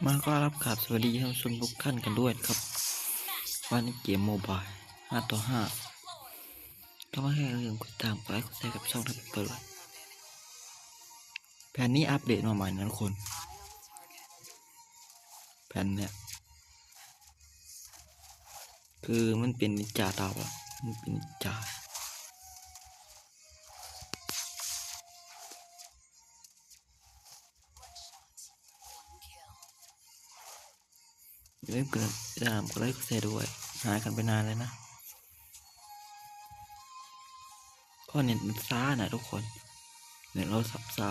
มาก็รับขับสวัสดีท่านผู้ชมทุกท่านกันด้วยครับวันนี้เกมโมบาย5 ต่อ 5ก็มาให้เรื่องกดตามกดไลค์กดแชร์กับช่องทับเปิดแผ่นนี้อัปเดตมาใหม่นะทุกคนแผ่นเนี่ยคือมันเป็นนินจาดาวอะมันเป็นนินจาอย่าลืมกดติดตามกดไลค์กดแชร์ด้วยหายกันไปนานเลยนะก็เน็ตมันช้านะทุกคนเน็ตเราสับซ่า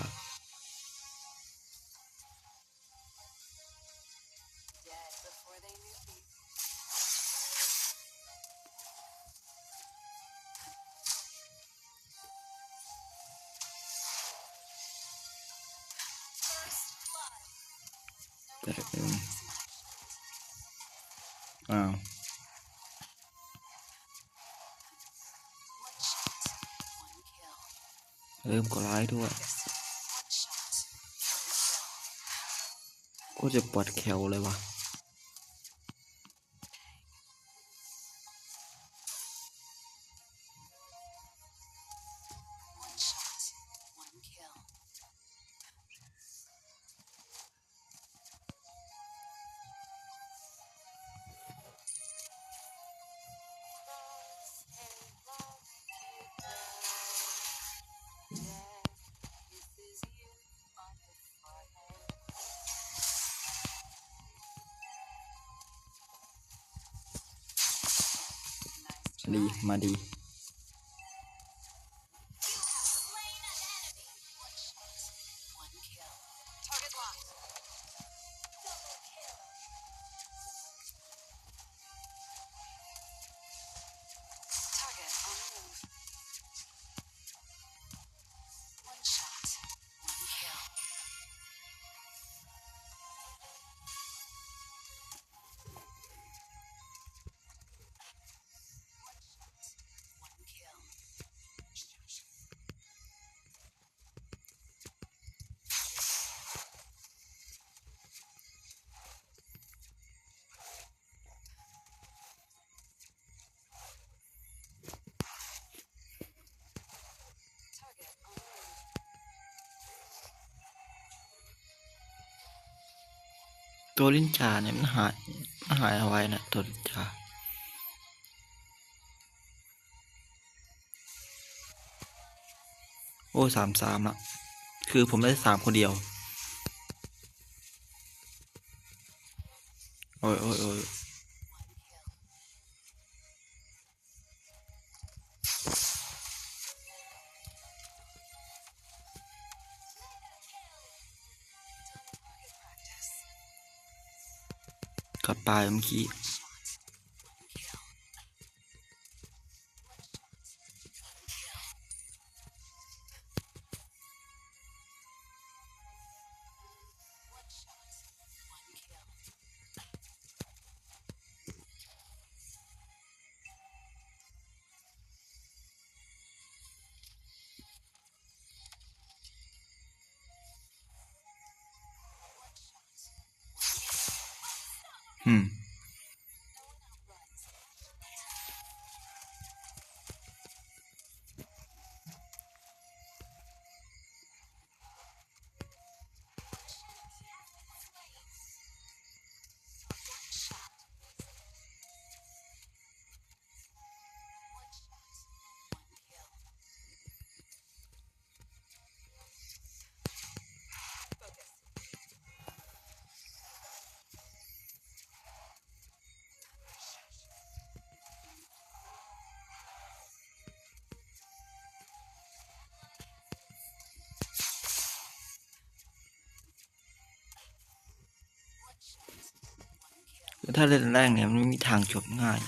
แต่อ้าวเริ่มกดไลค์ด้วยก็จะปวดแขวเลยวะดีมาดีตัวลิ้นจาเนี่ยมันหายเอาไว้นะตัวลิ้นจาโอ้3-3ละคือผมได้3คนเดียวโอ้ยกัดตายเมื่อกี้ถ้าเล่นแรกเนี่ยมันไม่มีทางจบง่าย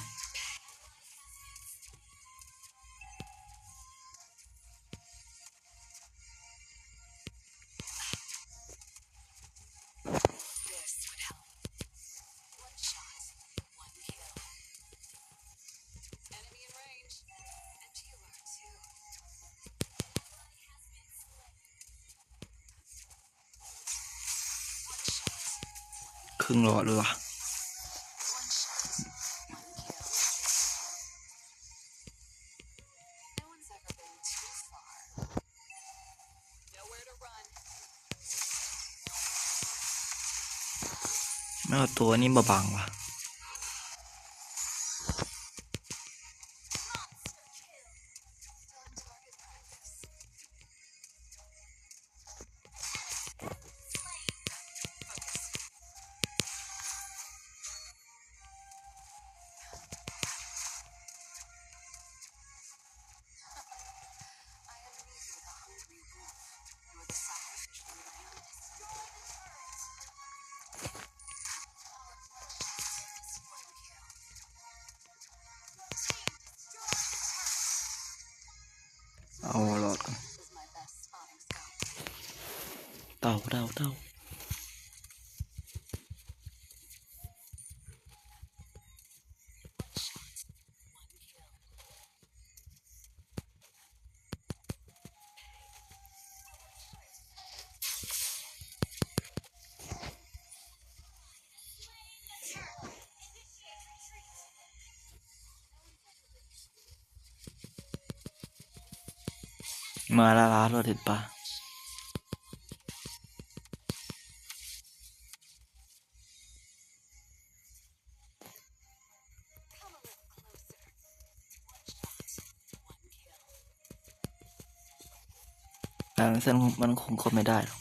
รึ่งหลอดเลยวะไม่เอาตัวนี้มาบังวะเอาหลอดก่อนเต่ามาละล้าเราเด็ดปะแต่เส้นมันคงกดไม่ได้หรอก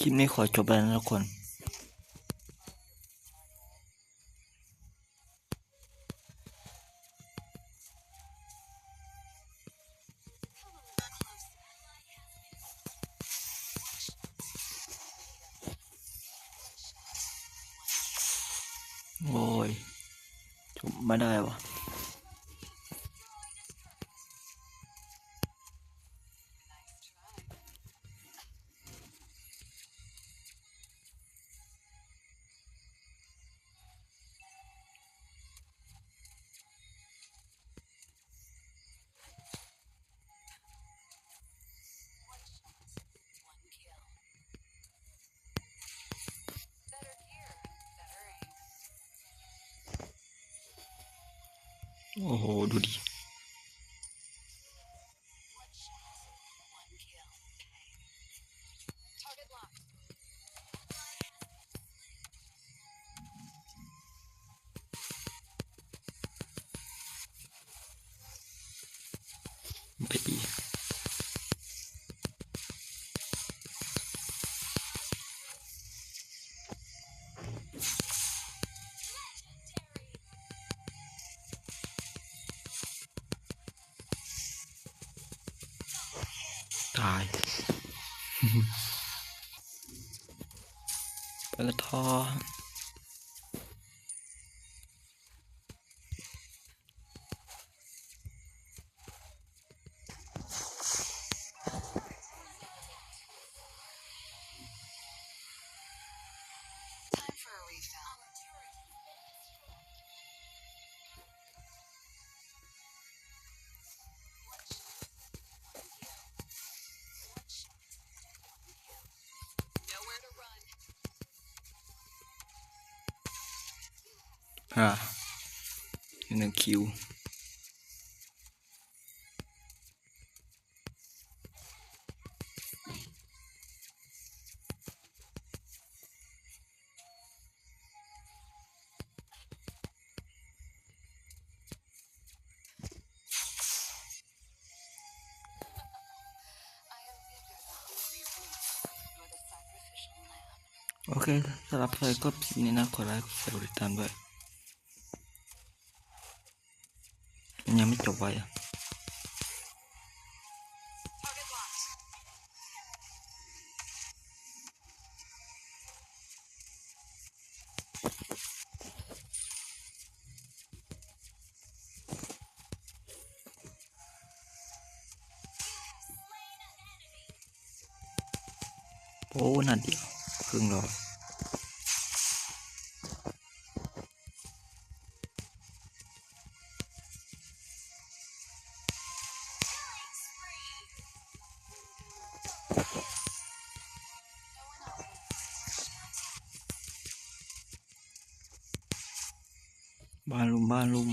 คลิปนี้ขอจบแล้วนะทุกคนโอ้ยจบไม่ได้วะโอ้โหดูดิไปดีตาย ไปละทอ1 คิว โอเคสำหรับใครก็สิ่งนี้นะขอไลค์กดแชร์กดติดตามด้วยยังไม่จบไว้อะโอ้นั่นเดียวครึ่งหลอดบ้านลุม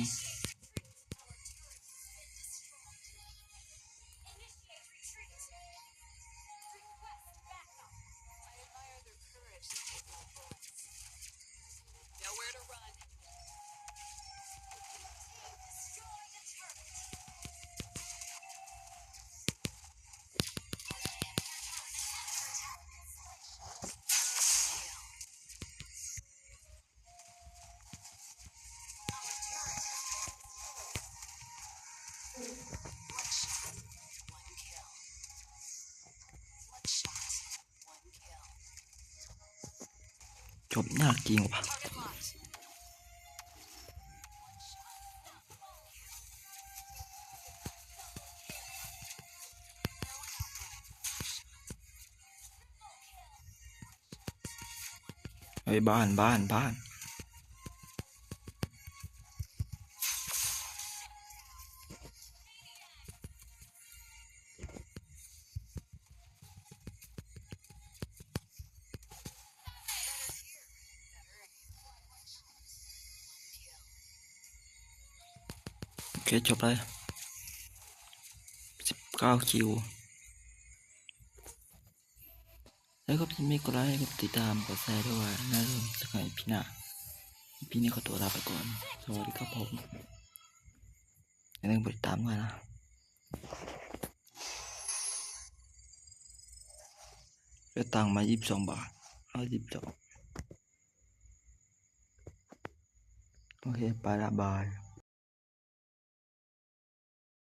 จบยากจริงว่ะไอ้บ้านโอเคจบเลย19 คิวแล้วก็พี่ไม่กดไลค์กดติดตามกดแชร์ด้วยน่าจะสักหน่อยพี่หน้าพี่นี่ขอตัวลาไปก่อนสวัสดีครับผมอย่าลืมกดติดตามด้วยนะได้ตังค์มา22 บาทเอา22โอเคไปละบาย